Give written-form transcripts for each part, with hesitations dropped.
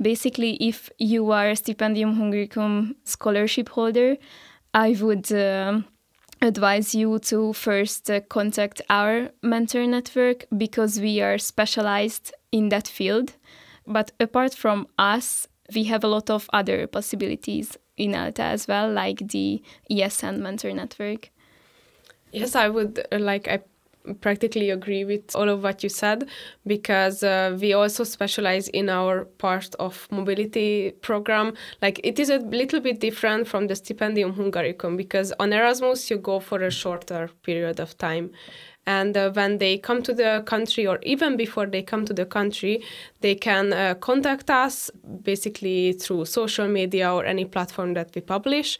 Basically, if you are a Stipendium Hungaricum scholarship holder, I would advise you to first contact our mentor network because we are specialized in that field. But apart from us, we have a lot of other possibilities in ELTE as well, like the ESN Mentor Network. Yes, I would I practically agree with all of what you said, because we also specialize in our part of mobility program. Like, it is a little bit different from the Stipendium Hungaricum, because on Erasmus you go for a shorter period of time. And when they come to the country, or even before they come to the country, they can contact us basically through social media or any platform that we publish.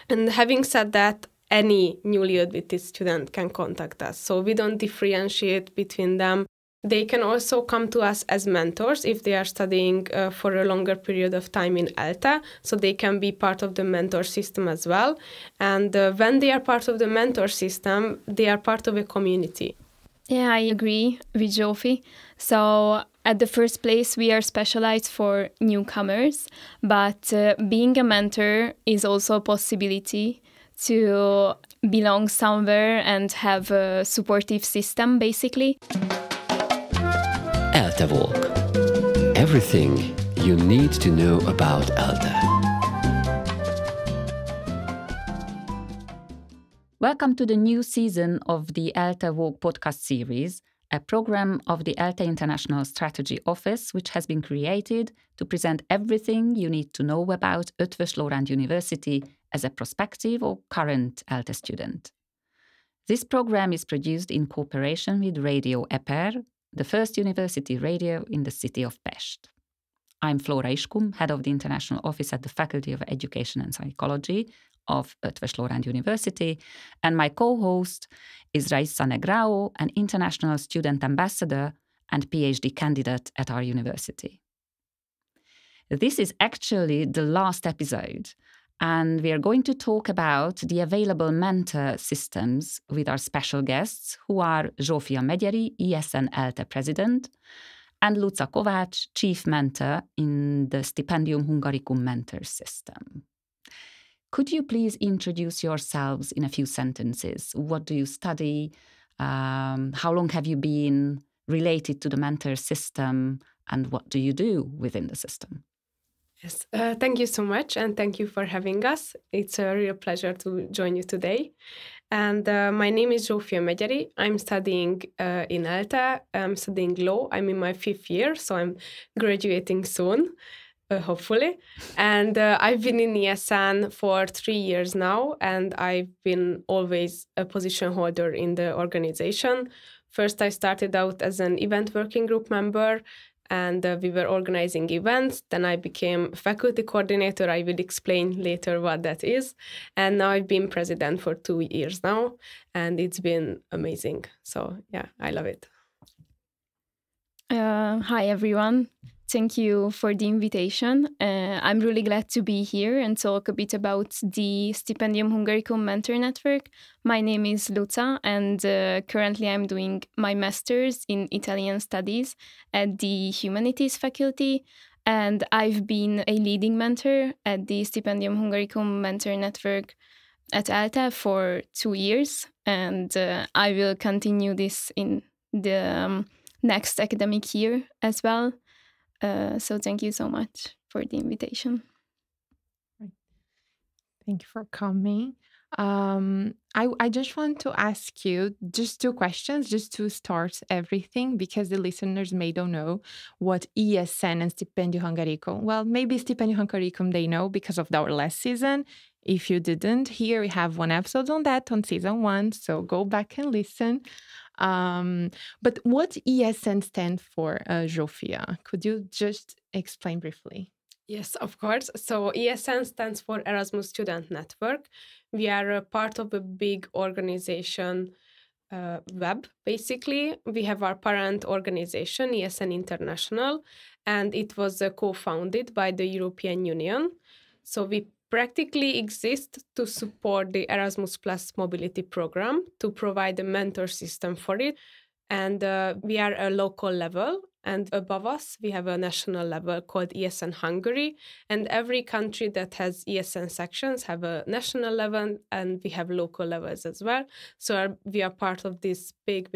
And having said that, any newly admitted student can contact us. So we don't differentiate between them. They can also come to us as mentors if they are studying for a longer period of time in ELTE, so they can be part of the mentor system as well. And when they are part of the mentor system, they are part of a community. Yeah, I agree with Zsófia. So at the first place, we are specialized for newcomers, but being a mentor is also a possibility to belong somewhere and have a supportive system, basically. ELTE Walk. Everything you need to know about ELTE. Welcome to the new season of the ELTE Walk podcast series, a program of the ELTE International Strategy Office, which has been created to present everything you need to know about Eötvös Loránd University as a prospective or current ELTE student. This program is produced in cooperation with RadioEPER, the first university radio in the city of Pest. I'm Flóra ISKUM, head of the International Office at the Faculty of Education and Psychology of Eötvös Loránd University, and my co-host is Raissa NEGRAO, an international student ambassador and PhD candidate at our university. This is actually the last episode, and we are going to talk about the available mentor systems with our special guests, who are Zsófia MEGYERI, ESN ELTE President, and Luca KOVÁCS, Chief Mentor in the Stipendium Hungaricum Mentor System. Could you please introduce yourselves in a few sentences? What do you study? How long have you been related to the mentor system? And what do you do within the system? Yes, thank you so much, and thank you for having us. It's a real pleasure to join you today. And my name is Zsófia MEGYERI. I'm studying in ELTE. I'm studying law. I'm in my 5th year, so I'm graduating soon, hopefully. And I've been in ESN for 3 years now, and I've been always a position holder in the organization. First, I started out as an event working group member, and we were organizing events. Then I became faculty coordinator. I will explain later what that is. And now I've been president for 2 years now, and it's been amazing. So yeah, I love it. Hi, everyone. Thank you for the invitation. I'm really glad to be here and talk a bit about the Stipendium Hungaricum Mentor Network. My name is Luca, and currently I'm doing my master's in Italian studies at the Humanities faculty. And I've been a leading mentor at the Stipendium Hungaricum Mentor Network at ELTE for 2 years. And I will continue this in the next academic year as well. So thank you so much for the invitation. Thank you for coming. I just want to ask you just 2 questions, just to start everything, because the listeners may don't know what ESN and Stipendium Hungaricum. Well, maybe Stipendium Hungaricum they know because of our last season. If you didn't, here we have 1 episode on that on season 1, so go back and listen. But what ESN stands for, Zsófia? Could you just explain briefly? Yes, of course. So ESN stands for Erasmus Student Network. We are a part of a big organization web, basically. We have our parent organization, ESN International, and it was co-founded by the European Union. So we practically exist to support the Erasmus Plus mobility program, to provide a mentor system for it. And we are a local level, And above us, we have a national level called ESN Hungary. And every country that has ESN sections have a national level, and we have local levels as well. So we are part of this big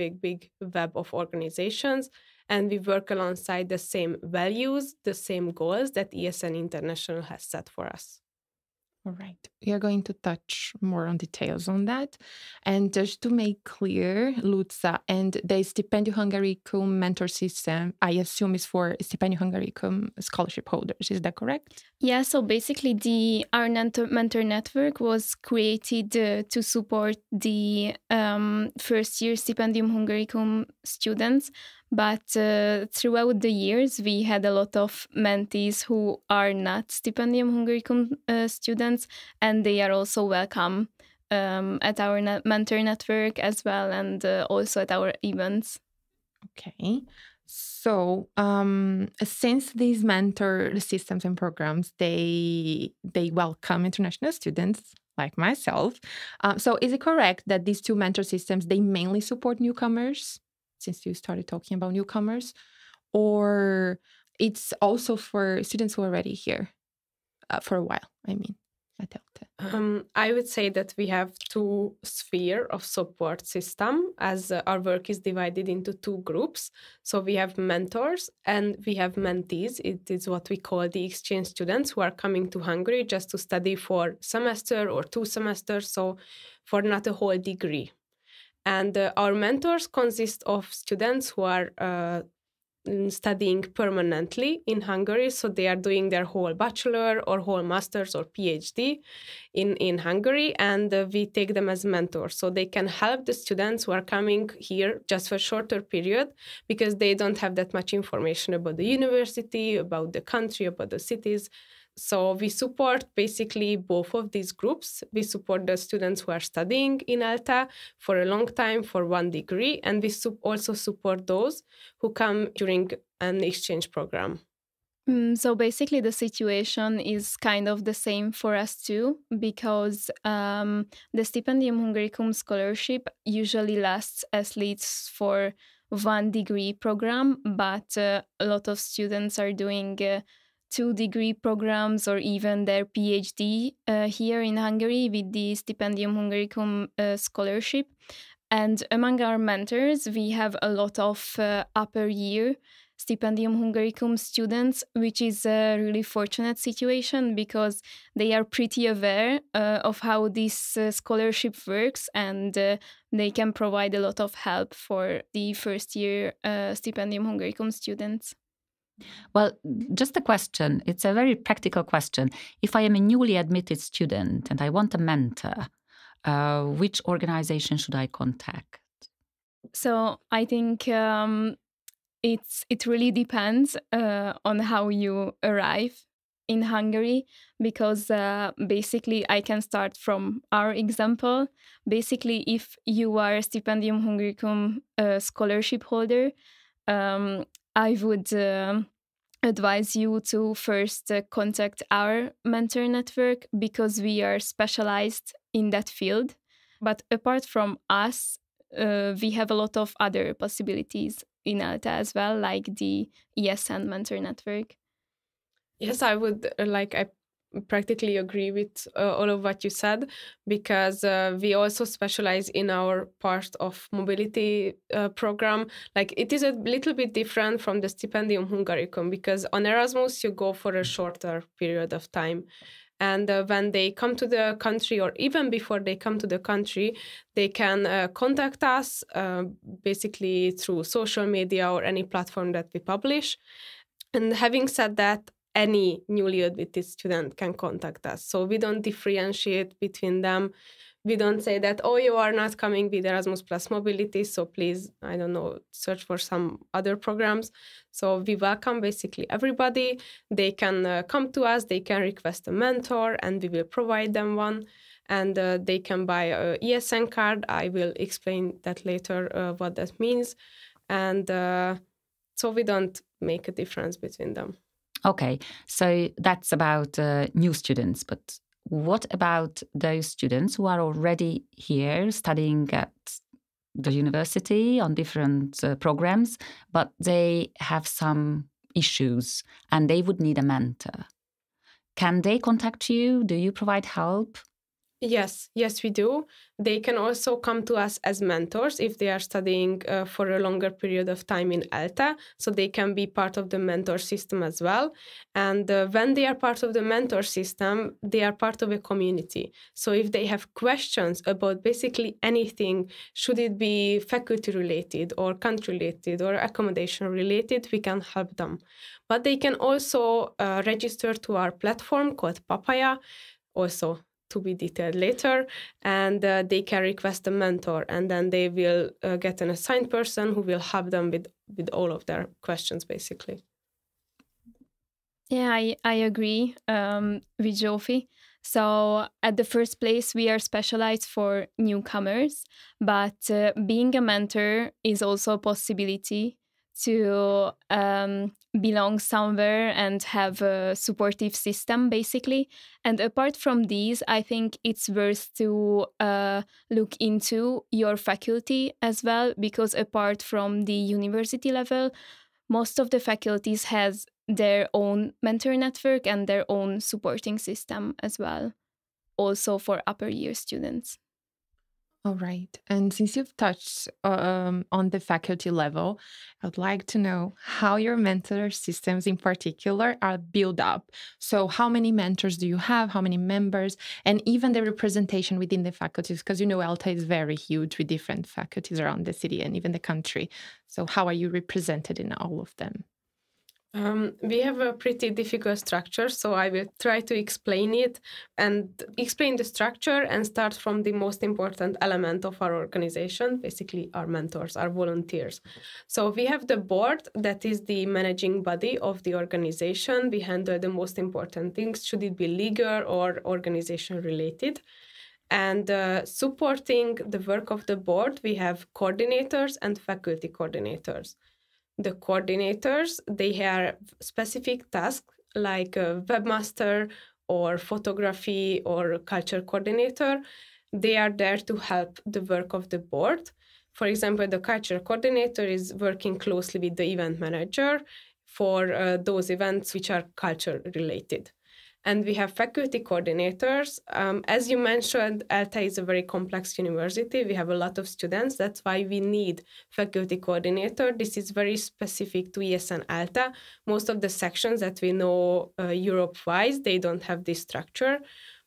web of organizations. And we work alongside the same values, the same goals that ESN International has set for us. All right. We are going to touch more on details on that. And just to make clear, Luca, and the Stipendium Hungaricum Mentor System, I assume is for Stipendium Hungaricum scholarship holders. Is that correct? Yeah, so basically our mentor network was created to support the first year Stipendium Hungaricum students. But throughout the years, we had a lot of mentees who are not Stipendium Hungaricum students, and they are also welcome at our mentor network as well, and also at our events. Okay. So since these mentor systems and programs, they welcome international students like myself. So is it correct that these two mentor systems, they mainly support newcomers, since you started talking about newcomers, or it's also for students who are already here for a while, I mean, at ELTE? I would say that we have two spheres of support system, as our work is divided into two groups. So we have mentors and we have mentees. It is what we call the exchange students who are coming to Hungary just to study for semester or 2 semesters, so for not a whole degree. And our mentors consist of students who are studying permanently in Hungary. So they are doing their whole bachelor or whole master's or PhD in Hungary, and we take them as mentors. So they can help the students who are coming here just for a shorter period, because they don't have that much information about the university, about the country, about the cities. So we support basically both of these groups. We support the students who are studying in ELTE for a long time, for 1 degree, and we also support those who come during an exchange program. So basically the situation is kind of the same for us too, because the Stipendium Hungaricum scholarship usually lasts at least for 1 degree program, but a lot of students are doing 2 degree programs or even their PhD here in Hungary with the Stipendium Hungaricum scholarship. And among our mentors, we have a lot of upper year Stipendium Hungaricum students, which is a really fortunate situation because they are pretty aware of how this scholarship works, and they can provide a lot of help for the first year Stipendium Hungaricum students. Well, just a question. It's a very practical question. If I am a newly admitted student and I want a mentor, which organization should I contact? So I think it really depends on how you arrive in Hungary, because basically I can start from our example. Basically, if you are a Stipendium Hungaricum scholarship holder, I would advise you to first contact our mentor network, because we are specialized in that field. But apart from us, we have a lot of other possibilities in ELTE as well, like the ESN Mentor Network. Yes, I would I practically agree with all of what you said, because we also specialize in our part of mobility program. Like, it is a little bit different from the Stipendium Hungaricum, because on Erasmus you go for a shorter period of time. And when they come to the country, or even before they come to the country, they can contact us basically through social media or any platform that we publish. And having said that, any newly admitted student can contact us. So we don't differentiate between them. We don't say that, oh, you are not coming with Erasmus Plus Mobility, so please, I don't know, search for some other programs. So we welcome basically everybody. They can come to us, they can request a mentor, and we will provide them one. And they can buy an ESN card. I will explain that later, what that means. And so we don't make a difference between them. Okay, so that's about new students, but what about those students who are already here studying at the university on different programs, but they have some issues and they would need a mentor. Can they contact you? Do you provide help? Yes, we do. They can also come to us as mentors if they are studying for a longer period of time in ELTE, so they can be part of the mentor system as well. And when they are part of the mentor system, they are part of a community. So if they have questions about basically anything, should it be faculty related or country related or accommodation related, we can help them. But they can also register to our platform called Papaya, also to be detailed later, and they can request a mentor, and then they will get an assigned person who will help them with all of their questions, basically. Yeah, I agree with Zsófia. So at the first place, we are specialized for newcomers, but being a mentor is also a possibility to belong somewhere and have a supportive system, basically. And apart from these, I think it's worth to look into your faculty as well, because apart from the university level, most of the faculties has their own mentor network and their own supporting system as well, also for upper year students. All right. And since you've touched on the faculty level, I'd like to know how your mentor systems in particular are built up. So how many mentors do you have? How many members? And even the representation within the faculties, because you know ELTE is very huge with different faculties around the city and even the country. So how are you represented in all of them? We have a pretty difficult structure, so I will try to explain it and explain the structure and start from the most important element of our organization, basically our mentors, our volunteers. So we have the board, that is the managing body of the organization. We handle the most important things, should it be legal or organization related. And supporting the work of the board, we have coordinators and faculty coordinators. The coordinators, they have specific tasks like a webmaster or photography or culture coordinator. They are there to help the work of the board. For example, the culture coordinator is working closely with the event manager for those events which are culture related. And we have faculty coordinators. As you mentioned, ELTE is a very complex university. We have a lot of students. That's why we need faculty coordinator. This is very specific to ESN ELTE. Most of the sections that we know Europe-wise, they don't have this structure.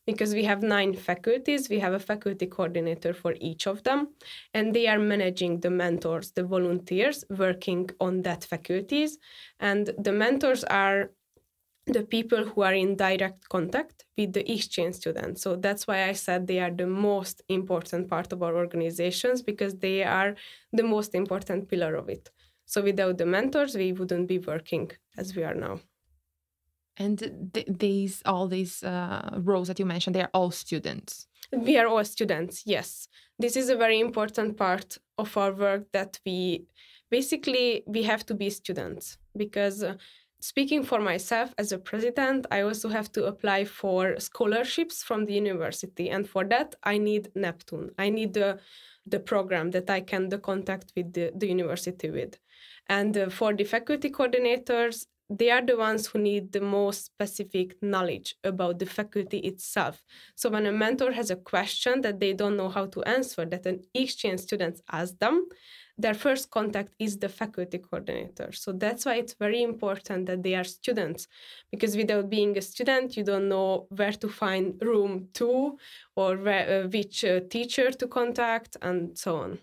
Because we have 9 faculties, we have a faculty coordinator for each of them. And they are managing the mentors, the volunteers working on that faculties. And the mentors are the people who are in direct contact with the exchange students. So that's why I said they are the most important part of our organizations, because they are the most important pillar of it. So without the mentors, we wouldn't be working as we are now. And all these roles that you mentioned, they are all students? We are all students, yes. This is a very important part of our work, that we have to be students, because speaking for myself as a president, I also have to apply for scholarships from the university. And for that, I need Neptune. I need the program that I can contact with the university with. And for the faculty coordinators, they are the ones who need the most specific knowledge about the faculty itself. So when a mentor has a question that they don't know how to answer, that an exchange student asks them, their first contact is the faculty coordinator. So that's why it's very important that they are students, because without being a student, you don't know where to find room 2 or which teacher to contact and so on.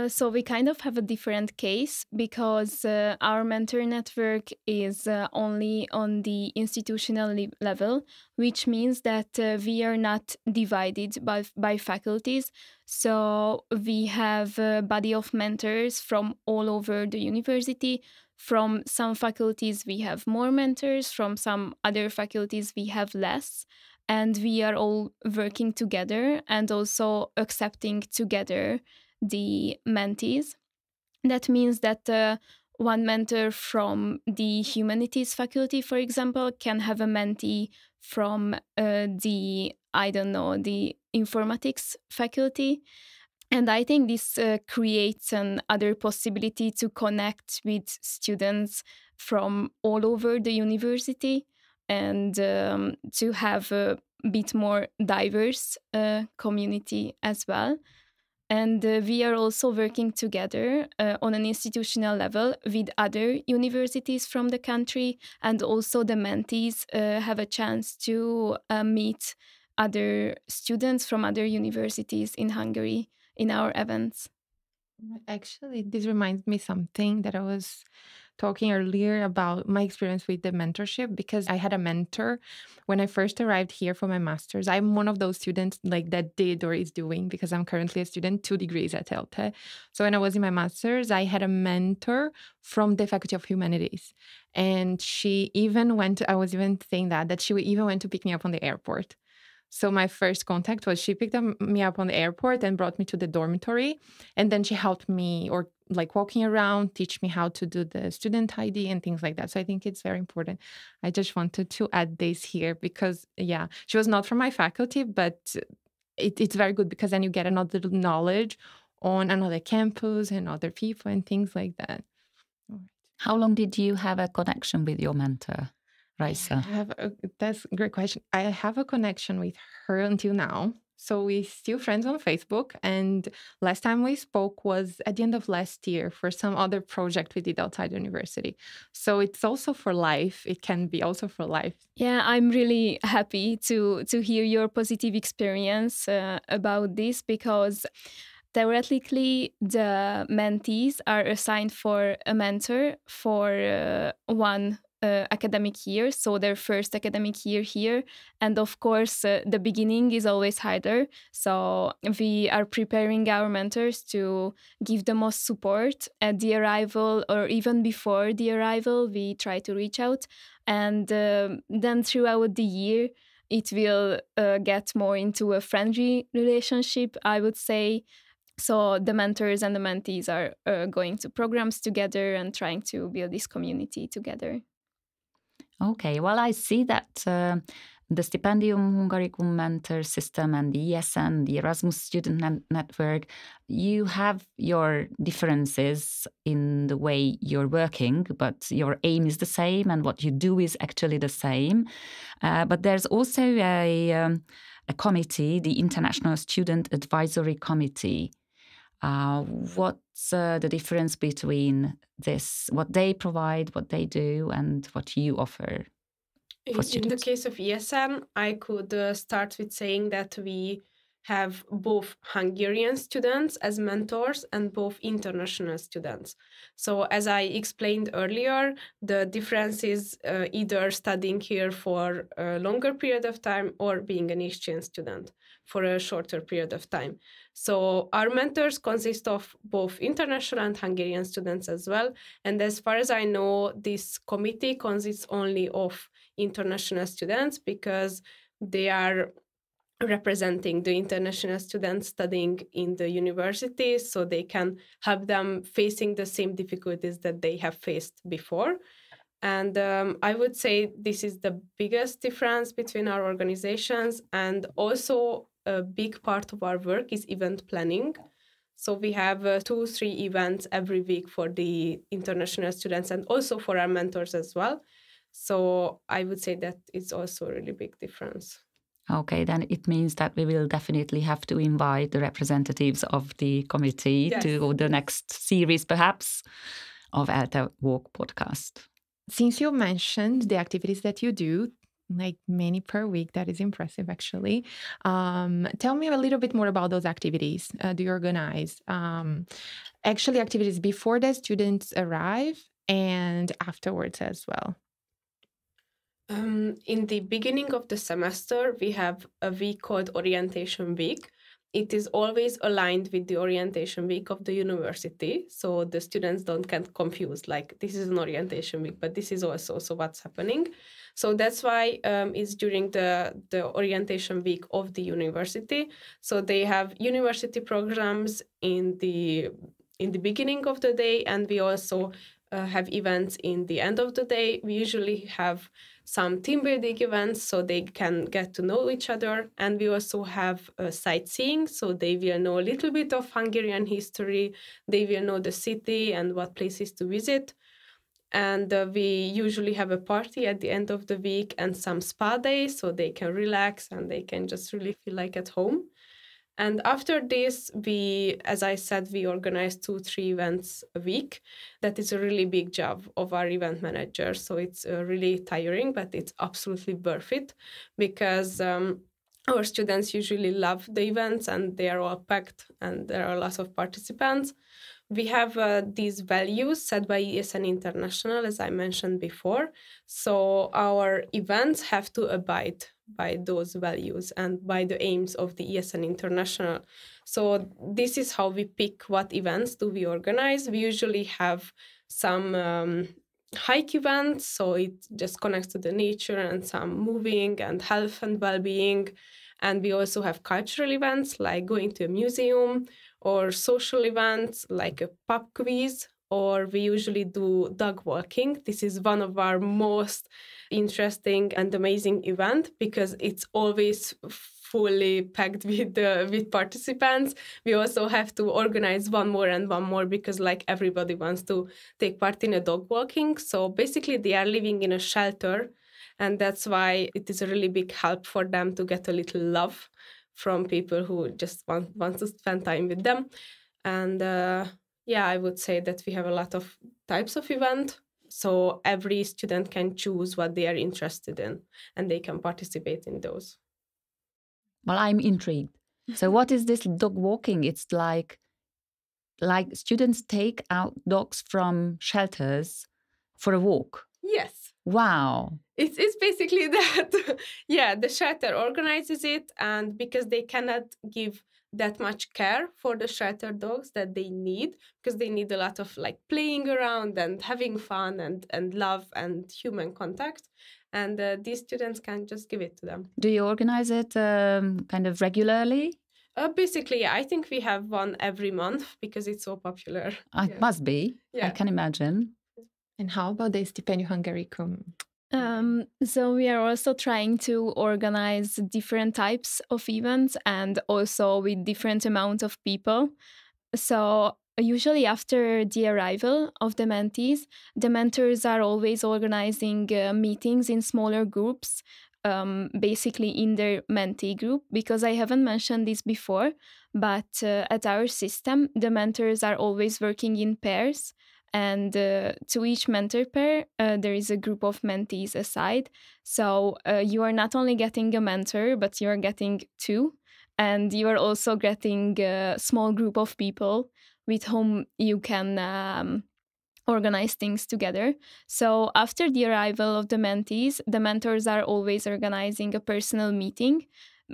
So we kind of have a different case, because our mentor network is only on the institutional level, which means that we are not divided by faculties. So we have a body of mentors from all over the university. From some faculties, we have more mentors. From some other faculties, we have less. And we are all working together and also accepting together the mentees. That means that one mentor from the humanities faculty, for example, can have a mentee from the informatics faculty. And I think this creates another possibility to connect with students from all over the university and to have a bit more diverse community as well. And we are also working together on an institutional level with other universities from the country, and also the mentees have a chance to meet other students from other universities in Hungary in our events. Actually, this reminds me something that I was talking earlier about my experience with the mentorship, because I had a mentor when I first arrived here for my master's. I'm one of those students like that did or is doing, because I'm currently a student, 2 degrees at ELTE. So when I was in my master's, I had a mentor from the Faculty of Humanities. And she even went to, I was even saying that she even went to pick me up on the airport. So my first contact was she picked me up on the airport and brought me to the dormitory. And then she helped me, or like walking around, teach me how to do the student ID and things like that. So I think it's very important. I just wanted to add this here because, yeah, she was not from my faculty, but it's very good because then you get another knowledge on another campus and other people and things like that. How long did you have a connection with your mentor, Raissa? That's a great question. I have a connection with her until now. So we're still friends on Facebook. And last time we spoke was at the end of last year for some other project we did outside the university. So it's also for life. It can be also for life. Yeah, I'm really happy to hear your positive experience about this, because theoretically, the mentees are assigned for a mentor for one academic year, so their first academic year here. And of course, the beginning is always harder. So we are preparing our mentors to give the most support at the arrival, or even before the arrival, we try to reach out. And then throughout the year, it will get more into a friendly relationship, I would say. So the mentors and the mentees are going to programs together and trying to build this community together. Okay, well, I see that the Stipendium Hungaricum Mentor System and the ESN, the Erasmus Student Network, you have your differences in the way you're working, but your aim is the same and what you do is actually the same. But there's also a committee, the International Student Advisory Committee. What's the difference between this, what they provide, what they do, and what you offer for students? In the case of ESN, I could start with saying that we have both Hungarian students as mentors and both international students. So as I explained earlier, the difference is either studying here for a longer period of time or being an exchange student for a shorter period of time. So our mentors consist of both international and Hungarian students as well. And as far as I know, this committee consists only of international students because they are representing the international students studying in the university, so they can help them facing the same difficulties that they have faced before. And I would say this is the biggest difference between our organizations. And also a big part of our work is event planning. So we have 2-3 events every week for the international students and also for our mentors as well. So I would say that it's also a really big difference. Okay, then it means that we will definitely have to invite the representatives of the committee to the next series, perhaps, of ELTE Walk podcast. Since you mentioned the activities that you do, like many per week, that is impressive, actually. Tell me a little bit more about those activities. Do you organize actually activities before the students arrive and afterwards as well? In the beginning of the semester, we have a week called Orientation Week. It is always aligned with the Orientation Week of the university, so the students don't get confused, like this is an Orientation Week, but this is also what's happening. So that's why it's during the Orientation Week of the university. So they have university programs in the beginning of the day, and we also have events in the end of the day. We usually have some team building events so they can get to know each other. And we also have sightseeing, so they will know a little bit of Hungarian history, they will know the city and what places to visit. And we usually have a party at the end of the week and some spa days so they can relax and they can just really feel like at home. And after this, we, as I said, we organize 2-3 events a week. That is a really big job of our event manager. So it's really tiring, but it's absolutely worth it because our students usually love the events and they are all packed and there are lots of participants. We have these values set by ESN International, as I mentioned before. So our events have to abide by those values and by the aims of the ESN International. So this is how we pick what events do we organize. We usually have some hike events, so it just connects to the nature, and some moving and health and well-being. And we also have cultural events like going to a museum, or social events like a pub quiz, or we usually do dog walking. This is one of our most interesting and amazing event because it's always fully packed with participants. We also have to organize one more because like everybody wants to take part in a dog walking. So basically they are living in a shelter, and that's why it is a really big help for them to get a little love from people who just want to spend time with them. And I would say that we have a lot of types of event. So every student can choose what they are interested in and they can participate in those. Well, I'm intrigued. So what is this dog walking? It's like students take out dogs from shelters for a walk. Yes. Wow. It's basically that. Yeah, the shelter organizes it, and because they cannot give that much care for the shelter dogs that they need, because they need a lot of like playing around and having fun and love and human contact, and these students can just give it to them. Do you organize it kind of regularly? Basically, I think we have one every month because it's so popular. It must be. Yeah. I can imagine. And how about the Stipendium Hungaricum? So we are also trying to organize different types of events and also with different amount of people. So usually after the arrival of the mentees, the mentors are always organizing meetings in smaller groups, basically in their mentee group, because I haven't mentioned this before, but at our system, the mentors are always working in pairs. And to each mentor pair, there is a group of mentees aside. So you are not only getting a mentor, but you are getting two. And you are also getting a small group of people with whom you can organize things together. So after the arrival of the mentees, the mentors are always organizing a personal meeting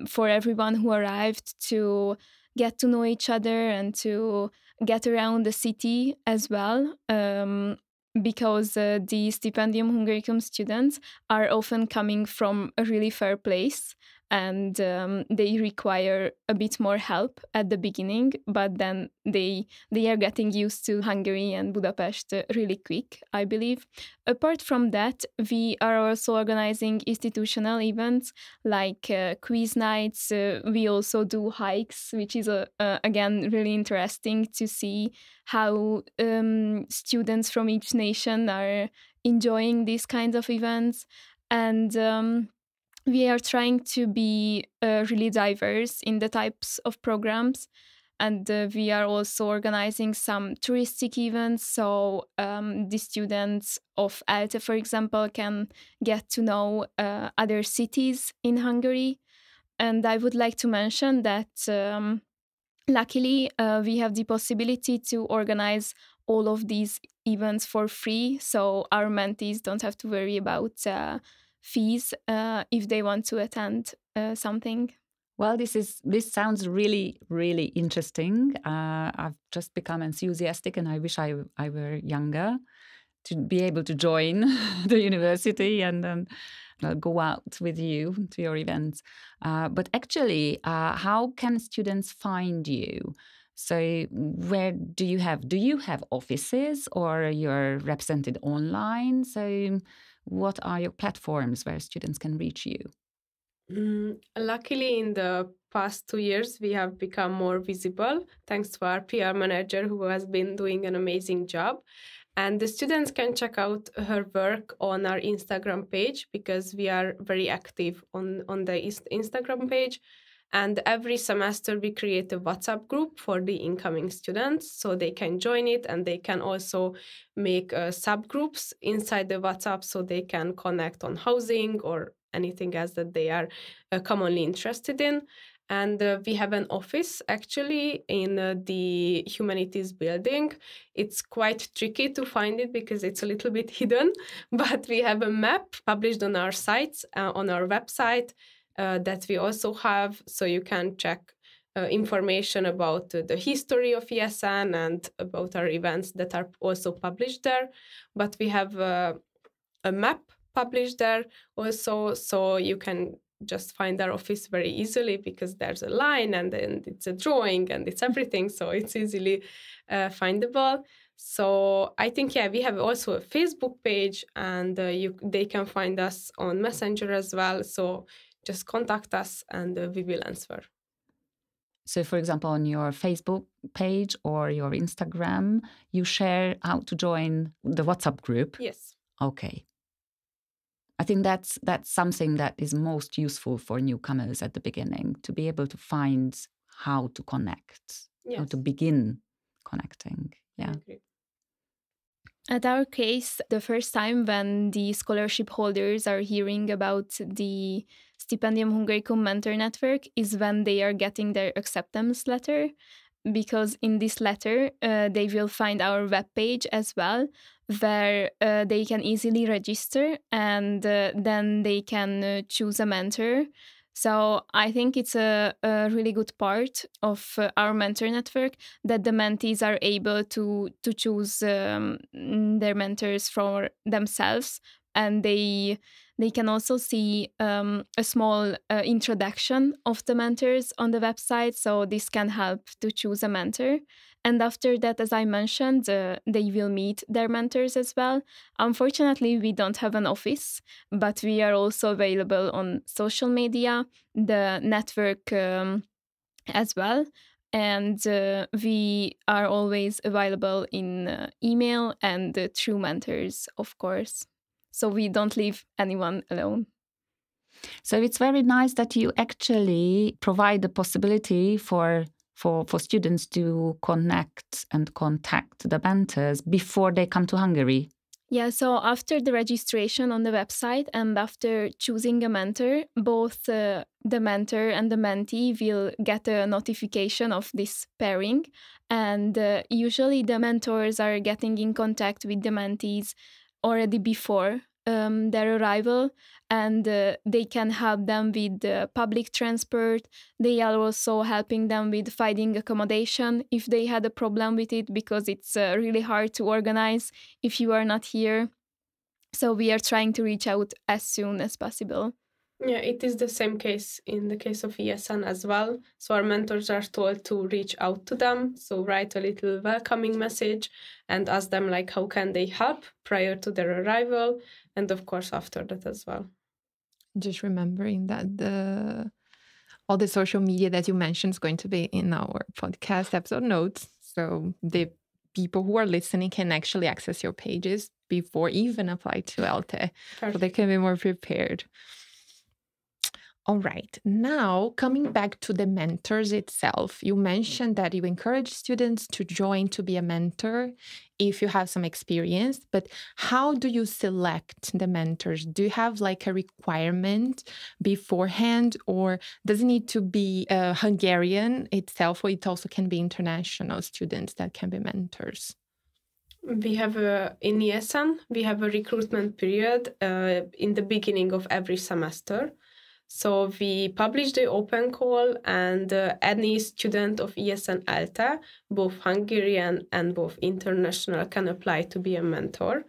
for everyone who arrived to get to know each other and to get around the city as well, because the Stipendium Hungaricum students are often coming from a really far place, and they require a bit more help at the beginning, but then they are getting used to Hungary and Budapest really quick, I believe. Apart from that, we are also organizing institutional events like quiz nights. We also do hikes, which is again really interesting to see how students from each nation are enjoying these kinds of events. And we are trying to be really diverse in the types of programs. And we are also organizing some touristic events. So the students of ELTE, for example, can get to know other cities in Hungary. And I would like to mention that luckily we have the possibility to organize all of these events for free. So our mentees don't have to worry about fees if they want to attend something. Well, this sounds really, really interesting. I've just become enthusiastic, and I wish I were younger to be able to join the university and go out with you to your events. But actually, how can students find you? So where do you have offices, or you're represented online? So what are your platforms where students can reach you? Luckily, in the past 2 years, we have become more visible thanks to our PR manager, who has been doing an amazing job. And the students can check out her work on our Instagram page, because we are very active on the Instagram page. And every semester we create a WhatsApp group for the incoming students, so they can join it, and they can also make subgroups inside the WhatsApp, so they can connect on housing or anything else that they are commonly interested in. And we have an office actually in the Humanities building. It's quite tricky to find it because it's a little bit hidden, but we have a map published on our sites, on our website, that we also have, so you can check information about the history of ESN and about our events that are also published there. But we have a map published there also, so you can just find our office very easily, because there's a line and then it's a drawing and it's everything, so it's easily findable. So I think, we have also a Facebook page, and they can find us on Messenger as well. So just contact us and we will answer. So, for example, on your Facebook page or your Instagram, you share how to join the WhatsApp group? Yes. Okay. I think that's something that is most useful for newcomers at the beginning, to be able to find how to connect, how to begin connecting. Yeah. At our case, the first time when the scholarship holders are hearing about the Stipendium Hungaricum Mentor Network is when they are getting their acceptance letter, because in this letter they will find our webpage as well, where they can easily register, and then they can choose a mentor. So I think it's a really good part of our mentor network that the mentees are able to choose their mentors for themselves, and they can also see a small introduction of the mentors on the website, so this can help to choose a mentor. And after that, as I mentioned, they will meet their mentors as well. Unfortunately, we don't have an office, but we are also available on social media, the network as well. And we are always available in email and through mentors, of course. So we don't leave anyone alone. So it's very nice that you actually provide the possibility for students to connect and contact the mentors before they come to Hungary. Yeah, so after the registration on the website and after choosing a mentor, both the mentor and the mentee will get a notification of this pairing. And usually the mentors are getting in contact with the mentees already before their arrival, and they can help them with public transport. They are also helping them with finding accommodation if they had a problem with it, because it's really hard to organize if you are not here. So we are trying to reach out as soon as possible. Yeah, it is the same case in the case of ESN as well. So our mentors are told to reach out to them. So write a little welcoming message and ask them like how can they help prior to their arrival, and of course after that as well. Just remembering that all the social media that you mentioned is going to be in our podcast episode notes. So the people who are listening can actually access your pages before even apply to ELTE. Perfect. So they can be more prepared. All right. Now, coming back to the mentors itself, you mentioned that you encourage students to join to be a mentor if you have some experience, but how do you select the mentors? Do you have like a requirement beforehand, or does it need to be Hungarian itself, or it also can be international students that can be mentors? We have in ESN, we have a recruitment period in the beginning of every semester. So we publish the open call, and any student of ESN ELTE, both Hungarian and both international, can apply to be a mentor.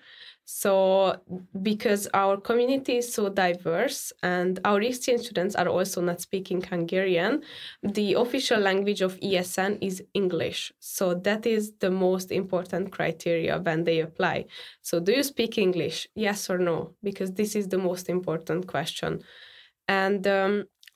So because our community is so diverse and our exchange students are also not speaking Hungarian, the official language of ESN is English. So that is the most important criteria when they apply. So do you speak English? Yes or no? Because this is the most important question. And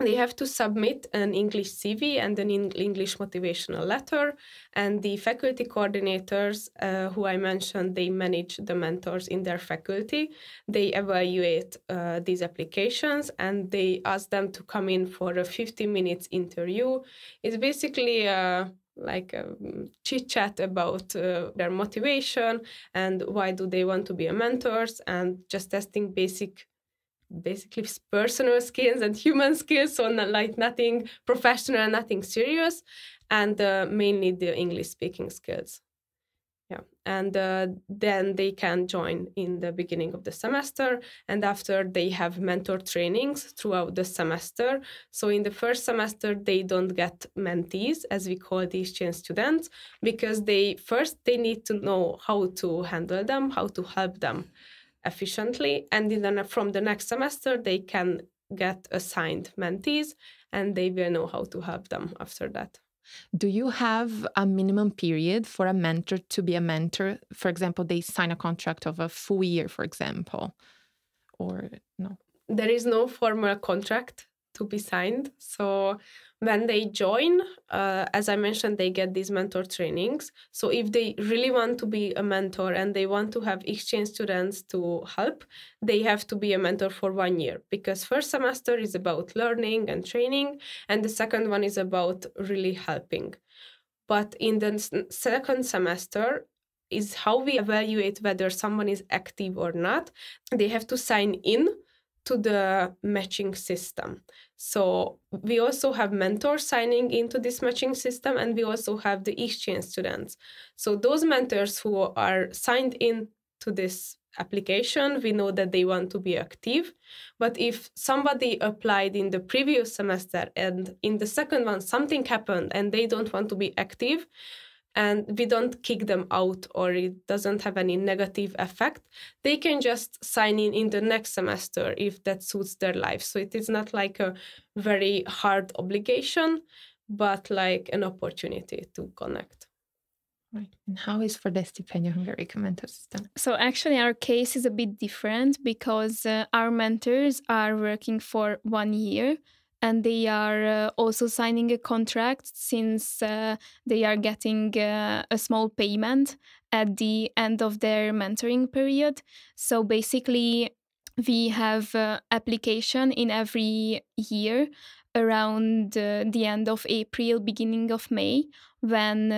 they have to submit an English CV and an English motivational letter. And the faculty coordinators, who I mentioned, they manage the mentors in their faculty. They evaluate these applications and they ask them to come in for a 50 minutes interview. It's basically like a chit chat about their motivation and why do they want to be a mentors, and just testing basically personal skills and human skills, so not like nothing professional, nothing serious, and mainly the English speaking skills. Yeah, and then they can join in the beginning of the semester, and after they have mentor trainings throughout the semester. So in the first semester they don't get mentees, as we call the exchange students, because they need to know how to handle them, how to help them efficiently, and then from the next semester they can get assigned mentees and they will know how to help them after that. Do you have a minimum period for a mentor to be a mentor? For example, they sign a contract of a full year, for example, or no? There is no formal contract to be signed. So when they join, as I mentioned, they get these mentor trainings. So if they really want to be a mentor and they want to have exchange students to help, they have to be a mentor for 1 year, because first semester is about learning and training, and the second one is about really helping. But in the second semester is how we evaluate whether someone is active or not. They have to sign in to the matching system. So we also have mentors signing into this matching system, and we also have the exchange students. So those mentors who are signed in to this application, we know that they want to be active. But if somebody applied in the previous semester and in the second one something happened and they don't want to be active, and we don't kick them out or it doesn't have any negative effect, they can just sign in the next semester if that suits their life. So it is not like a very hard obligation, but like an opportunity to connect. Right. And how is for the Stipendium Hungaricum Mentor system? So actually our case is a bit different, because our mentors are working for 1 year, and they are also signing a contract, since they are getting a small payment at the end of their mentoring period. So basically, we have application in every year around the end of April, beginning of May, when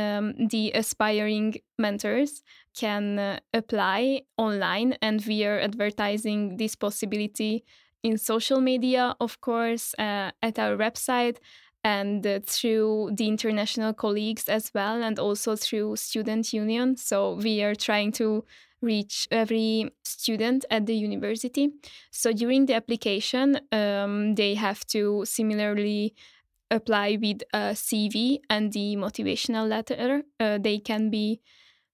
the aspiring mentors can apply online, and we are advertising this possibility in social media, of course, at our website, and through the international colleagues as well, and also through student union. So we are trying to reach every student at the university. So during the application, they have to similarly apply with a CV and the motivational letter. They can be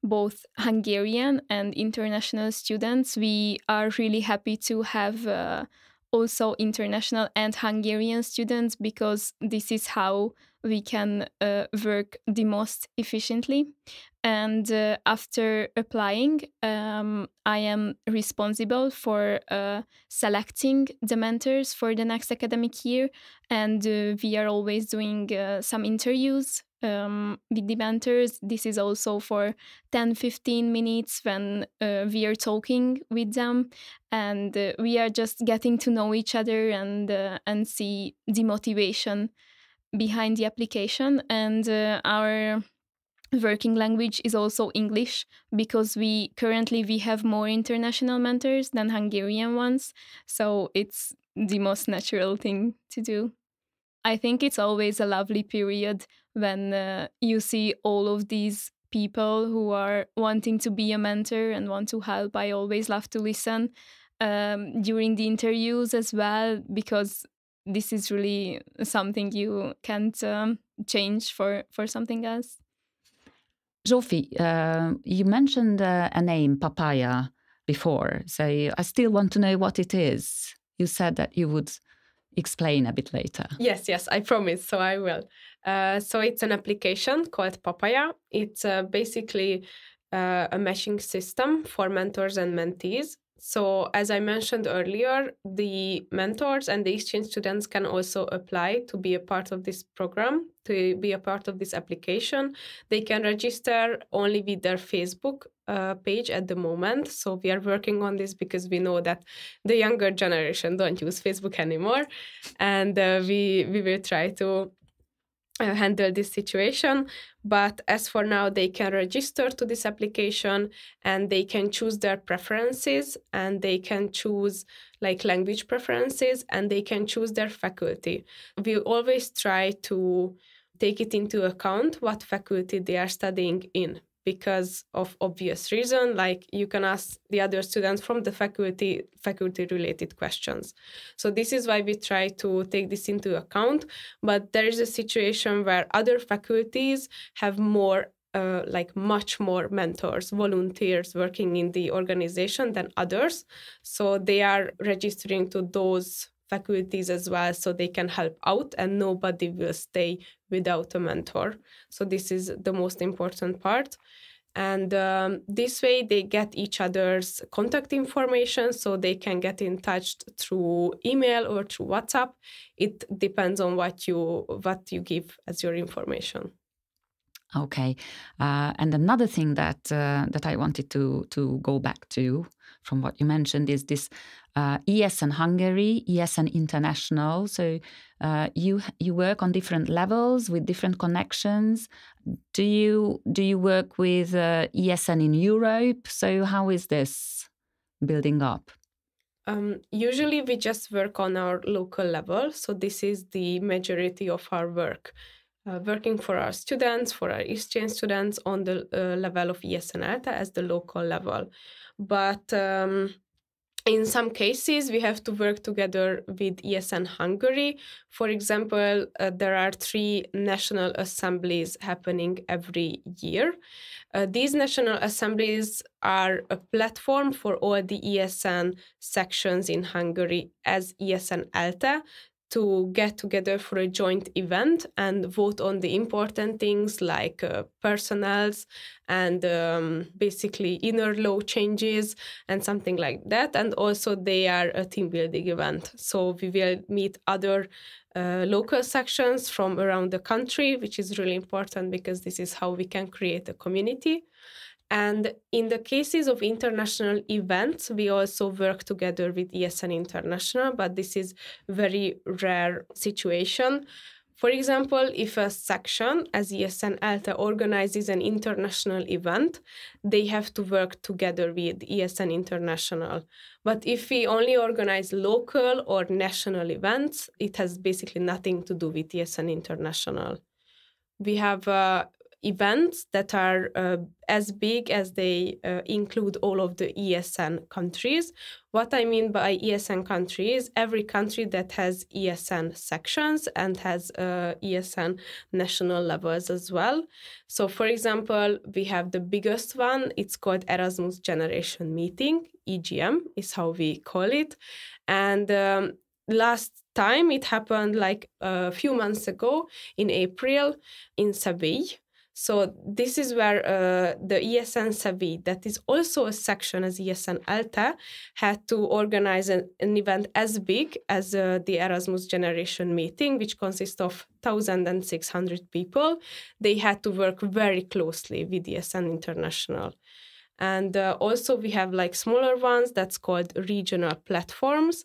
both Hungarian and international students. We are really happy to have also international and Hungarian students, because this is how we can work the most efficiently. And after applying, I am responsible for selecting the mentors for the next academic year, and we are always doing some interviews with the mentors. This is also for 10-15 minutes when we are talking with them, and we are just getting to know each other and see the motivation behind the application. And our working language is also English, because we have more international mentors than Hungarian ones, so it's the most natural thing to do. I think it's always a lovely period when you see all of these people who are wanting to be a mentor and want to help. I always love to listen during the interviews as well, because this is really something you can't change for something else. Zsófia, you mentioned a name, papaya, before. So I still want to know what it is. You said that you would explain a bit later. Yes, I promise. So I will. So it's an application called Papaya. It's basically a matching system for mentors and mentees. So as I mentioned earlier, the mentors and the exchange students can also apply to be a part of this program, to be a part of this application. They can register only with their Facebook page at the moment. So we are working on this because we know that the younger generation don't use Facebook anymore. And we will try to handle this situation. But as for now, they can register to this application and they can choose their preferences, and they can choose like language preferences, and they can choose their faculty. We always try to take it into account what faculty they are studying in, because of obvious reason, like you can ask the other students from the faculty related questions. So this is why we try to take this into account. But there is a situation where other faculties have more much more mentors, volunteers working in the organization than others. So they are registering to those faculties as well, so they can help out, and nobody will stay without a mentor. So this is the most important part. And this way they get each other's contact information, so they can get in touch through email or through WhatsApp. It depends on what you give as your information. Okay. And another thing that I wanted to go back to from what you mentioned is this ESN Hungary, ESN International. So you work on different levels with different connections. Do you work with ESN in Europe? So how is this building up? Usually we just work on our local level. So this is the majority of our work. Working for our students, for our exchange students on the level of ESN ELTE as the local level. But in some cases, we have to work together with ESN Hungary. For example, there are 3 national assemblies happening every year. These national assemblies are a platform for all the ESN sections in Hungary as ESN ELTE to get together for a joint event and vote on the important things like personnels and basically inner law changes and something like that. And also they are a team building event. So we will meet other local sections from around the country, which is really important because this is how we can create a community. And in the cases of international events, we also work together with ESN International, but this is very rare situation. For example, if a section as ESN ELTE organizes an international event, they have to work together with ESN International. But if we only organize local or national events, it has basically nothing to do with ESN International. We have events that are as big as they include all of the ESN countries. What I mean by ESN countries, every country that has ESN sections and has ESN national levels as well. So for example, we have the biggest one, it's called Erasmus Generation Meeting, EGM is how we call it. And last time it happened like a few months ago in April in Seville. So this is where the ESN Seville, that is also a section as ESN ELTE, had to organize an event as big as the Erasmus Generation Meeting, which consists of 1,600 people. They had to work very closely with ESN International. And also we have like smaller ones that's called regional platforms.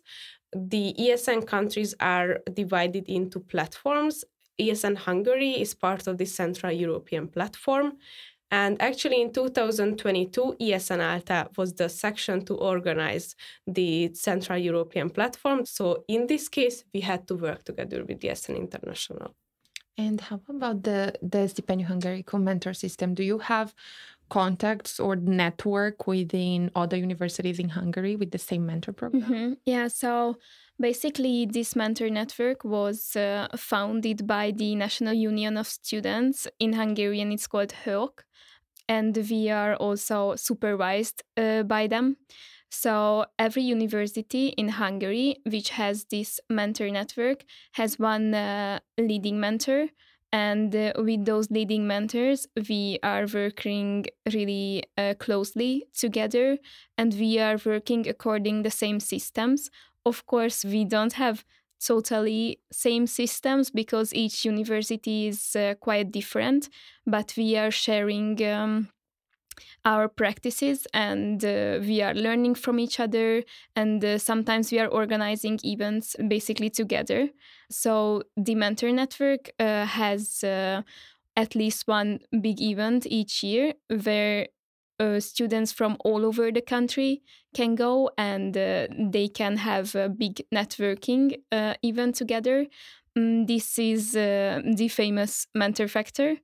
The ESN countries are divided into platforms. ESN Hungary is part of the Central European platform. And actually in 2022, ESN ELTE was the section to organize the Central European platform. So in this case, we had to work together with ESN International. And how about the Stipendium Hungaricum Mentor system? Do you have contacts or network within other universities in Hungary with the same mentor program? Mm-hmm. Yeah, so basically this mentor network was founded by the National Union of Students. In Hungarian, it's called HÖOK, and we are also supervised by them. So every university in Hungary, which has this mentor network, has one leading mentor. And with those leading mentors, we are working really closely together, and we are working according the same systems. Of course, we don't have totally same systems because each university is quite different, but we are sharing our practices, and we are learning from each other, and sometimes we are organizing events basically together. So the mentor network has at least one big event each year where students from all over the country can go, and they can have a big networking event together. This is the famous Mentor Factor,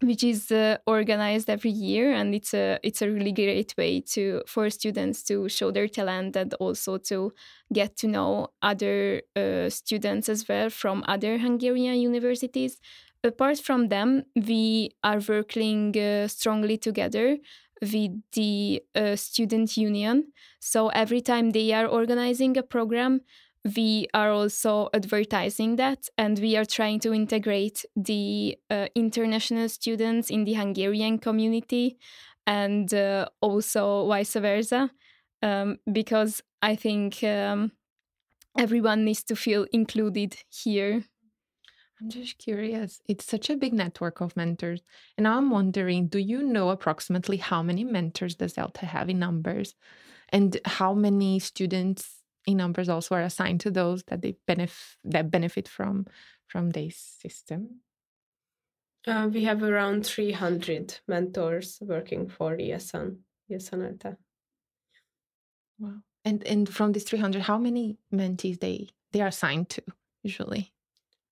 which is organized every year, and it's a really great way for students to show their talent and also to get to know other students as well from other Hungarian universities. Apart from them, we are working strongly together with the student union. So every time they are organizing a program, we are also advertising that, and we are trying to integrate the international students in the Hungarian community, and also vice versa, because I think everyone needs to feel included here. I'm just curious. It's such a big network of mentors. And now I'm wondering, do you know approximately how many mentors does ELTE have in numbers? And how many students in numbers also are assigned to those that they benefit from this system? We have around 300 mentors working for ESN ELTE. Wow. And from these 300, how many mentees they are assigned to usually?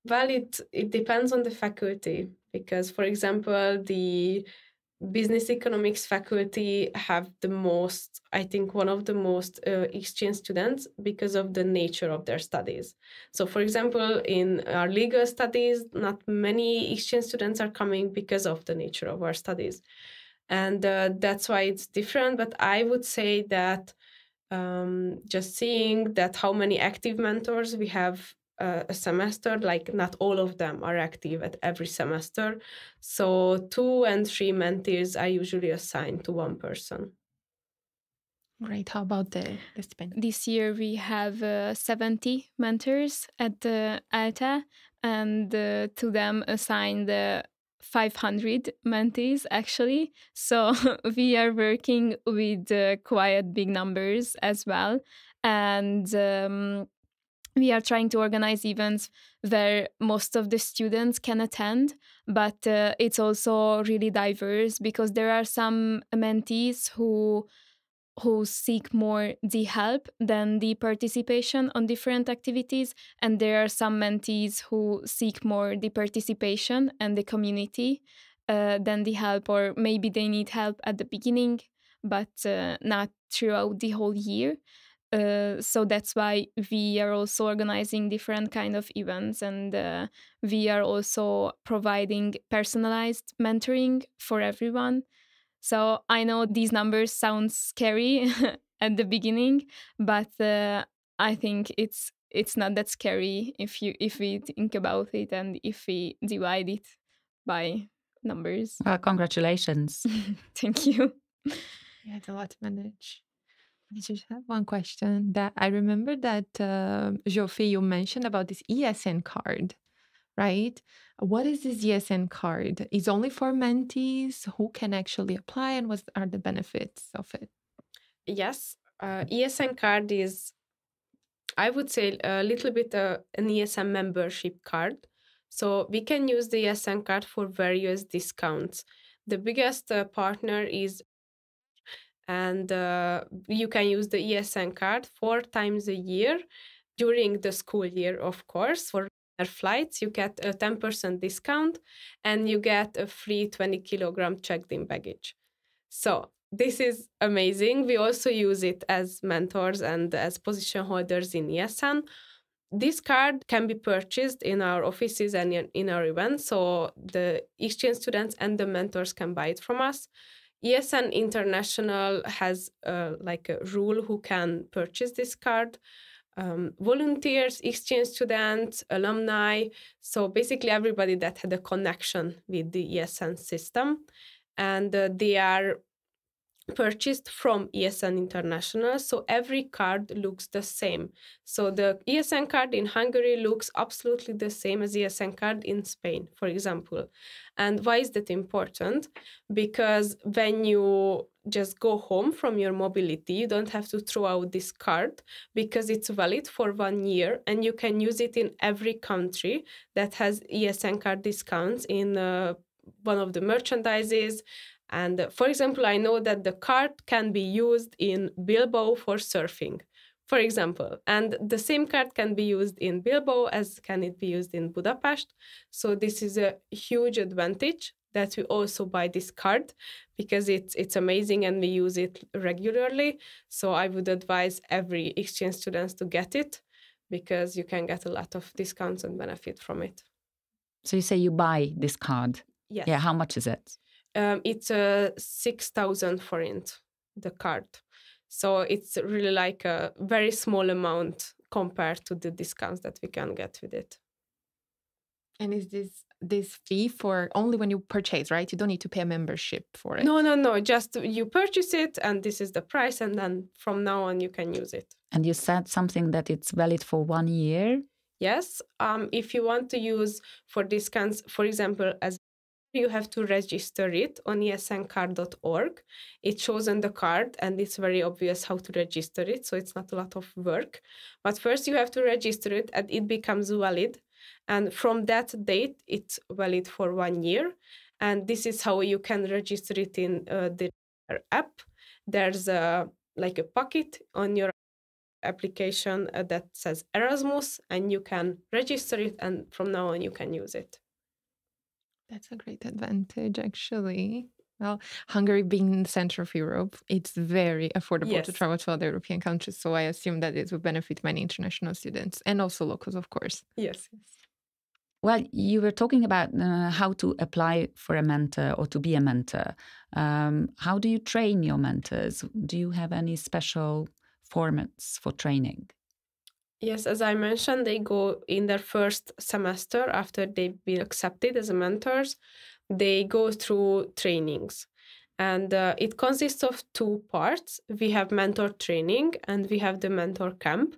Well, it depends on the faculty, because, for example, the business economics faculty have the most, I think, one of the most exchange students because of the nature of their studies. So, for example, in our legal studies, not many exchange students are coming because of the nature of our studies. And that's why it's different. But I would say that just seeing that how many active mentors we have a semester, like not all of them are active at every semester. So 2 and 3 mentees are usually assigned to one person. Great. How about the stipendium? This year we have 70 mentors at the ELTE, and to them assigned 500 mentees actually. So we are working with quite big numbers as well. And we are trying to organize events where most of the students can attend, but it's also really diverse because there are some mentees who seek more the help than the participation on different activities, and there are some mentees who seek more the participation and the community than the help, or maybe they need help at the beginning but not throughout the whole year. So that's why we are also organizing different kind of events, and we are also providing personalized mentoring for everyone. So I know these numbers sound scary at the beginning, but I think it's not that scary if we think about it and if we divide it by numbers. Congratulations. Thank you. Yeah, it's a lot to manage. I just have one question that I remember that Zsófia, you mentioned about this ESN card, right? What is this ESN card? Is only for mentees? Who can actually apply, and what are the benefits of it? Yes, ESN card is, I would say, a little bit an ESN membership card. So we can use the ESN card for various discounts. The biggest partner is, and you can use the ESN card 4 times a year during the school year, of course. For flights, you get a 10% discount, and you get a free 20-kilogram checked-in baggage. So this is amazing. We also use it as mentors and as position holders in ESN. This card can be purchased in our offices and in our events, so the exchange students and the mentors can buy it from us. ESN International has like a rule who can purchase this card. Volunteers, exchange students, alumni, so basically everybody that had a connection with the ESN system. And they are purchased from ESN International, so every card looks the same. So the ESN card in Hungary looks absolutely the same as ESN card in Spain, for example. And why is that important? Because when you just go home from your mobility, you don't have to throw out this card because it's valid for 1 year and you can use it in every country that has ESN card discounts in one of the merchandises. And for example, I know that the card can be used in Bilbao for surfing, for example. And the same card can be used in Bilbao as can it be used in Budapest. So this is a huge advantage that we also buy this card because it's amazing and we use it regularly. So I would advise every exchange students to get it because you can get a lot of discounts and benefit from it. So you say you buy this card? Yes. Yeah, how much is it? It's 6,000 forint, the card. So it's really like a very small amount compared to the discounts that we can get with it. And is this fee for only when you purchase, right? You don't need to pay a membership for it. No. Just you purchase it and this is the price. And then from now on you can use it. And you said something that it's valid for 1 year? Yes. If you want to use for discounts, for example, as you have to register it on esncard.org. It shows on the card and it's very obvious how to register it. So it's not a lot of work. But first you have to register it and it becomes valid. And from that date, it's valid for 1 year. And this is how you can register it in the app. There's like a pocket on your application that says Erasmus and you can register it and from now on you can use it. That's a great advantage, actually. Well, Hungary being in the center of Europe, it's very affordable to travel to other European countries. So I assume that it would benefit many international students and also locals, of course. Yes. Well, you were talking about how to apply for a mentor or to be a mentor. How do you train your mentors? Do you have any special formats for training? Yes, as I mentioned, they go in their first semester after they've been accepted as mentors. They go through trainings. And it consists of 2 parts. We have mentor training and we have the mentor camp.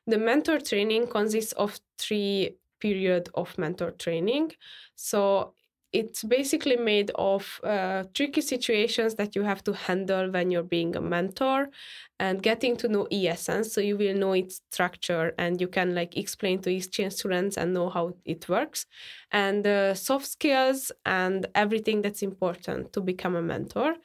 The mentor training consists of 3 periods of mentor training. So it's basically made of tricky situations that you have to handle when you're being a mentor and getting to know ESN. So you will know its structure and you can like explain to exchange students and know how it works. And soft skills and everything that's important to become a mentor.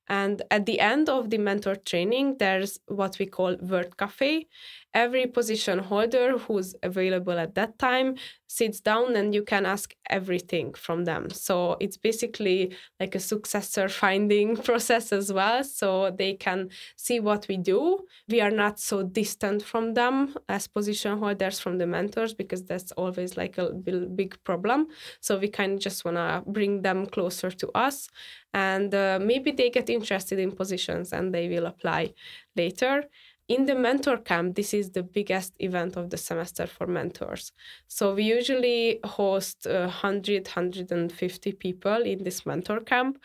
And at the end of the mentor training, there's what we call Word Cafe. Every position holder who's available at that time sits down and you can ask everything from them. So it's basically like a successor finding process as well. So they can see what we do. We are not so distant from them as position holders from the mentors because that's always like a big problem. So we kind of just want to bring them closer to us. And maybe they get interested in positions and they will apply later. In the mentor camp, this is the biggest event of the semester for mentors. So we usually host 100, 150 people in this mentor camp.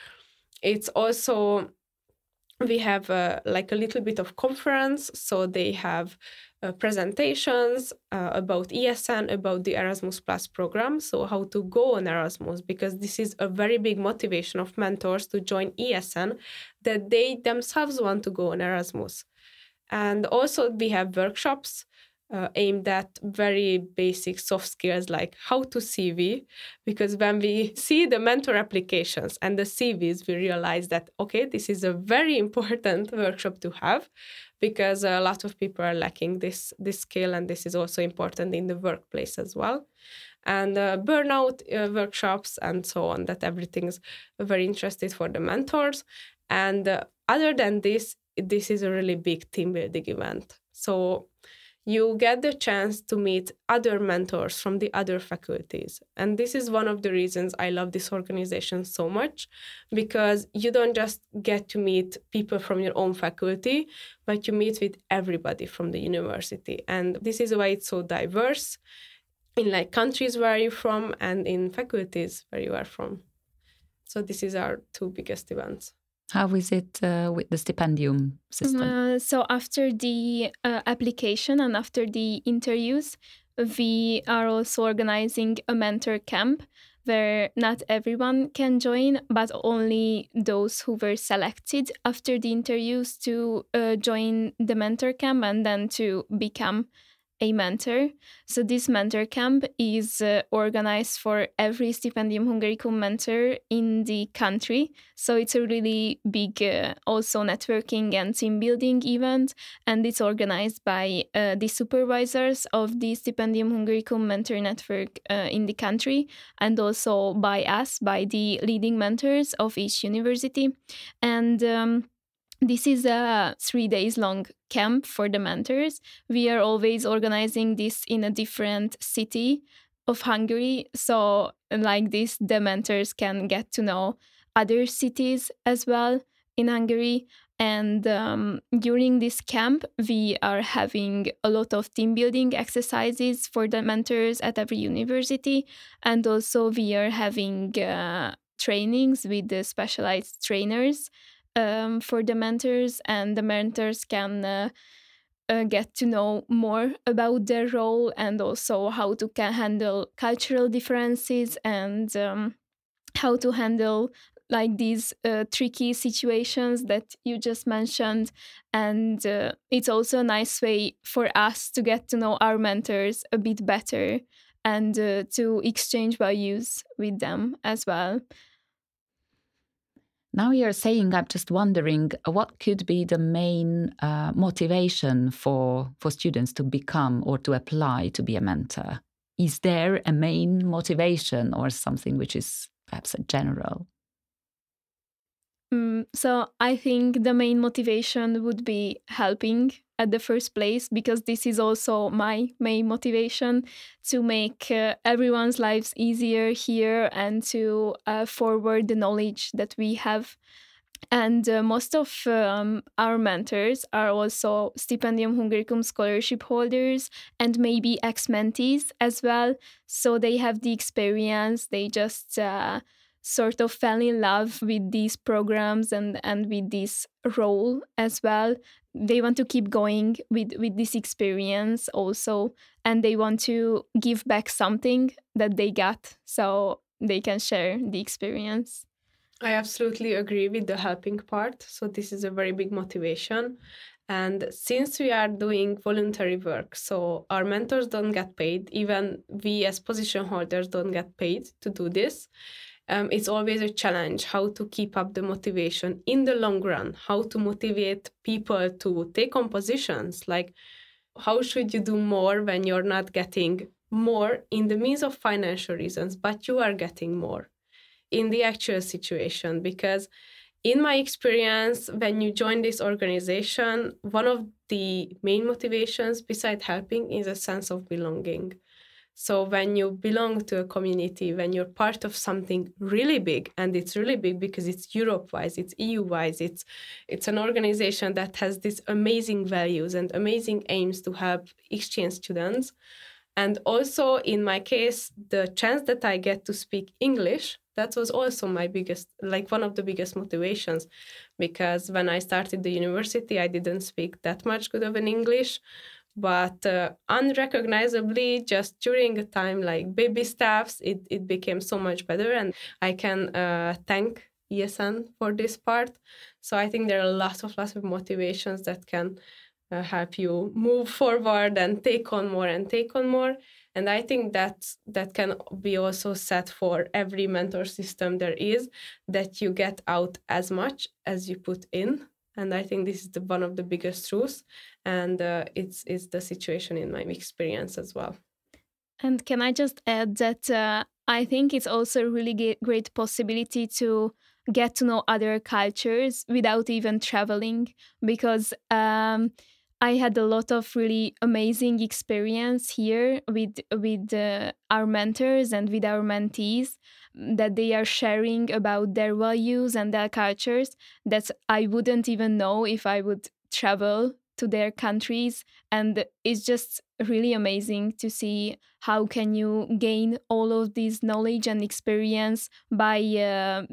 It's also, we have like a little bit of conference. So they have presentations about ESN, about the Erasmus Plus program, so how to go on Erasmus, because this is a very big motivation of mentors to join ESN, that they themselves want to go on Erasmus. And also we have workshops aimed at very basic soft skills like how to CV, because when we see the mentor applications and the CVs, we realize that, okay, this is a very important workshop to have because a lot of people are lacking this skill, and this is also important in the workplace as well. And burnout workshops and so on, that everything's very interesting for the mentors. And other than this is a really big team building event. So you get the chance to meet other mentors from the other faculties. And this is one of the reasons I love this organization so much, because you don't just get to meet people from your own faculty, but you meet with everybody from the university. And this is why it's so diverse in like countries where you're from and in faculties where you are from. So this is our two biggest events. How is it with the stipendium system? So after the application and after the interviews, we are also organizing a mentor camp where not everyone can join, but only those who were selected after the interviews to join the mentor camp and then to become a mentor. So this mentor camp is organized for every Stipendium Hungaricum mentor in the country. So it's a really big also networking and team building event, and it's organized by the supervisors of the Stipendium Hungaricum Mentor Network in the country, and also by us, by the leading mentors of each university. And this is a 3 days long camp for the mentors. We are always organizing this in a different city of Hungary. So like this, the mentors can get to know other cities as well in Hungary. And during this camp, we are having a lot of team building exercises for the mentors at every university. And also we are having trainings with the specialized trainers for the mentors, and the mentors can get to know more about their role and also how to handle cultural differences and how to handle like these tricky situations that you just mentioned. And it's also a nice way for us to get to know our mentors a bit better and to exchange values with them as well. Now you're saying, I'm just wondering, what could be the main motivation for students to become or to apply to be a mentor? Is there a main motivation or something which is perhaps a general? So I think the main motivation would be helping at the first place, because this is also my main motivation, to make everyone's lives easier here and to forward the knowledge that we have. And most of our mentors are also Stipendium Hungaricum scholarship holders and maybe ex-mentees as well. So they have the experience, they just sort of fell in love with these programs and with this role as well. They want to keep going with this experience also, and they want to give back something that they got so they can share the experience. I absolutely agree with the helping part. So this is a very big motivation. And since we are doing voluntary work, so our mentors don't get paid, even we as position holders don't get paid to do this. It's always a challenge how to keep up the motivation in the long run, how to motivate people to take on positions. Like, how should you do more when you're not getting more in the means of financial reasons, but you are getting more in the actual situation? Because in my experience, when you join this organization, one of the main motivations besides helping is a sense of belonging. So when you belong to a community, when you're part of something really big, and it's really big because it's Europe-wise, it's EU-wise, it's an organization that has these amazing values and amazing aims to help exchange students. And also in my case, the chance that I get to speak English, that was also my biggest, like one of the biggest motivations, because when I started the university, I didn't speak that much good of an English. But unrecognizably, just during a time like baby steps, it became so much better. And I can thank ESN for this part. So I think there are lots of motivations that can help you move forward and take on more and take on more. And I think that can be also set for every mentor system there is, that you get out as much as you put in. And I think this is one of the biggest truths. And it's the situation in my experience as well. And can I just add that I think it's also a really great possibility to get to know other cultures without even traveling, because I had a lot of really amazing experience here with our mentors and with our mentees, that they are sharing about their values and their cultures that I wouldn't even know if I would travel to their countries. And it's just really amazing to see how can you gain all of this knowledge and experience by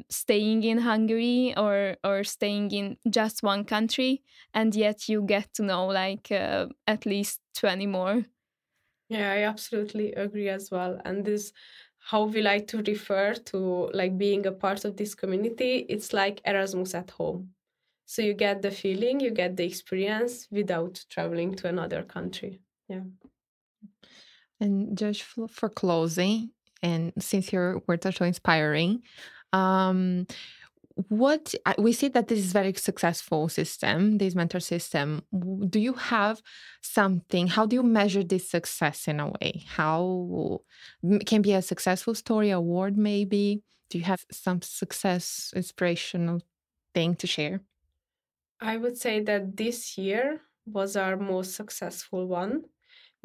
staying in Hungary or staying in just one country, and yet you get to know like at least 20 more. Yeah, I absolutely agree as well. And this, how we like to refer to like being a part of this community, it's like Erasmus at home. So you get the feeling, you get the experience without traveling to another country. Yeah. And just for closing, and since your words are so inspiring, what we see that this is very successful system, this mentor system. Do you have something? How do you measure this success in a way? How can be a successful story, award maybe? Do you have some success inspirational thing to share? I would say that this year was our most successful one,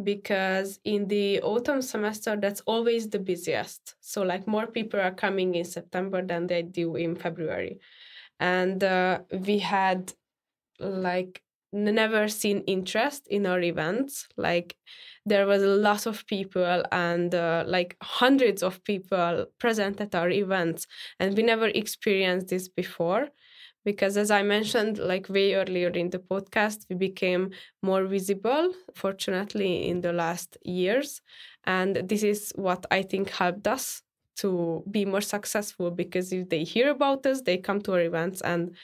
because in the autumn semester, that's always the busiest. So like more people are coming in September than they do in February. And we had like never seen interest in our events. Like there was a lot of people and like hundreds of people present at our events, and we never experienced this before. Because as I mentioned, like way earlier in the podcast, we became more visible, fortunately, in the last years. And this is what I think helped us to be more successful, because if they hear about us, they come to our events and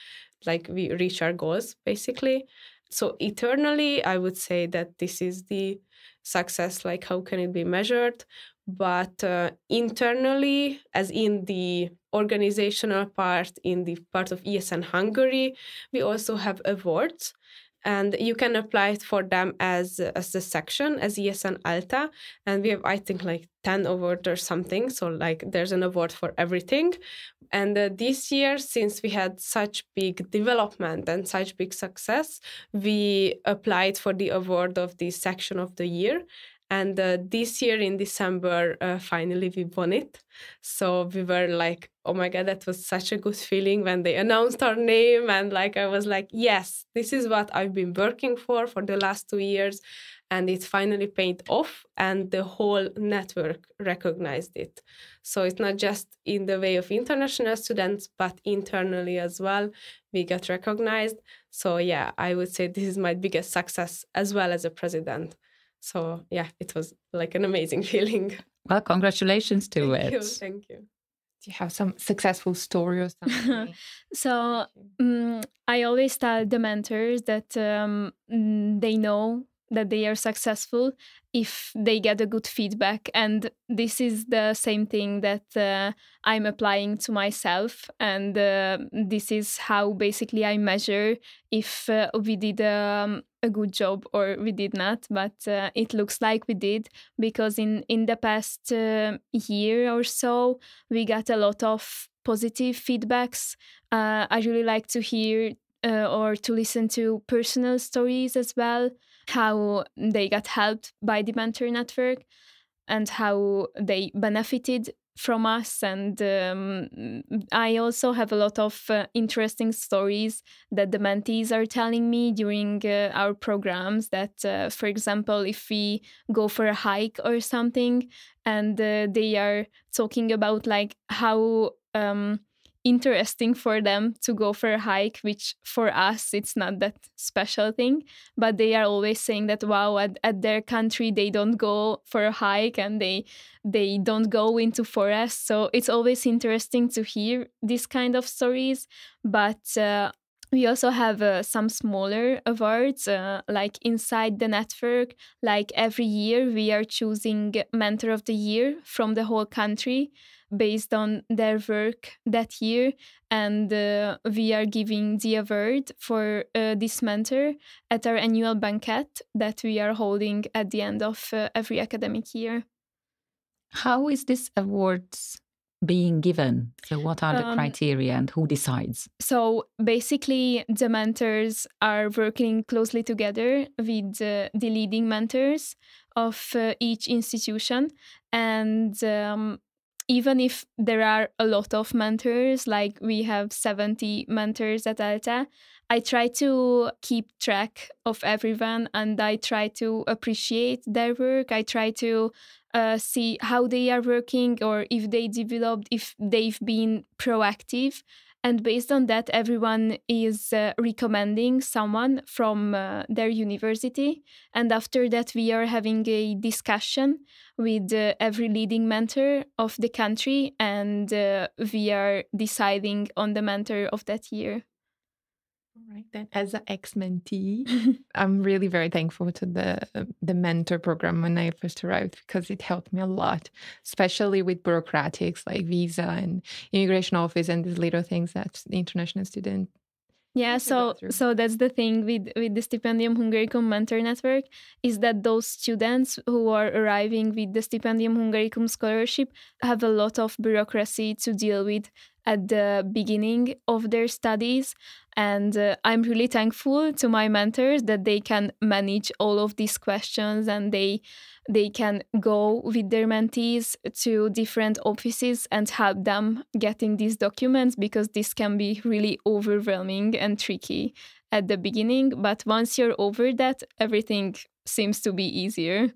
like we reach our goals, basically. So eternally, I would say that this is the success. Like, how can it be measured? But internally, as in the organizational part, in the part of ESN Hungary, we also have awards, and you can apply for them as a section, as ESN ELTE, and we have, I think, like 10 awards or something, so like there's an award for everything. And this year, since we had such big development and such big success, we applied for the award of the section of the year. And this year in December, finally we won it. So we were like, oh my God, that was such a good feeling when they announced our name. And like, I was like, yes, this is what I've been working for the last 2 years. And it finally paid off, and the whole network recognized it. So it's not just in the way of international students, but internally as well, we got recognized. So yeah, I would say this is my biggest success as well as a president. So yeah, it was like an amazing feeling. Well, congratulations to it. Thank you. Do you have some successful story or something? So I always tell the mentors that they know that they are successful if they get a good feedback. And this is the same thing that I'm applying to myself. And this is how basically I measure if we did a good job or we did not. But it looks like we did, because in the past year or so, we got a lot of positive feedbacks. I really like to hear or to listen to personal stories as well, how they got helped by the mentor network and how they benefited from us. And I also have a lot of interesting stories that the mentees are telling me during our programs, that for example, if we go for a hike or something, and they are talking about like how interesting for them to go for a hike, which for us it's not that special thing, but they are always saying that wow, at their country they don't go for a hike and they don't go into forests. So it's always interesting to hear these kind of stories. But we also have some smaller awards, like inside the network. Like every year we are choosing Mentor of the Year from the whole country based on their work that year. And we are giving the award for this mentor at our annual banquet that we are holding at the end of every academic year. How is this awards being given? So what are the criteria and who decides? So basically, the mentors are working closely together with the leading mentors of each institution. And even if there are a lot of mentors, like we have 70 mentors at ELTE, I try to keep track of everyone and I try to appreciate their work. I try to see how they are working or if they developed, if they've been proactive. And based on that, everyone is recommending someone from their university. And after that, we are having a discussion with every leading mentor of the country. And we are deciding on the mentor of that year. All right, then as an ex-mentee, I'm really very thankful to the mentor program when I first arrived because it helped me a lot, especially with bureaucratics like visa and immigration office and these little things that the international student. Yeah, so that's the thing with the Stipendium Hungaricum Mentor Network is that those students who are arriving with the Stipendium Hungaricum scholarship have a lot of bureaucracy to deal with at the beginning of their studies. And I'm really thankful to my mentors that they can manage all of these questions and they can go with their mentees to different offices and help them getting these documents, because this can be really overwhelming and tricky at the beginning. But once you're over that, everything seems to be easier.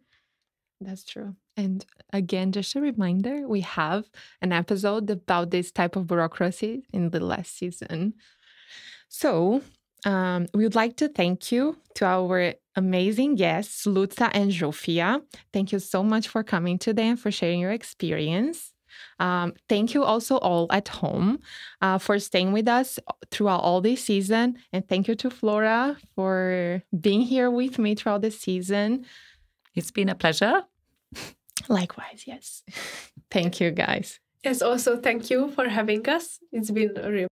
That's true. And again, just a reminder, we have an episode about this type of bureaucracy in the last season. So we would like to thank you to our amazing guests, Luca and Zsófia. Thank you so much for coming today and for sharing your experience. Thank you also all at home for staying with us throughout all this season. And thank you to Flóra for being here with me throughout the season. It's been a pleasure. Likewise, yes. Thank you, guys. Yes, also thank you for having us. It's been a real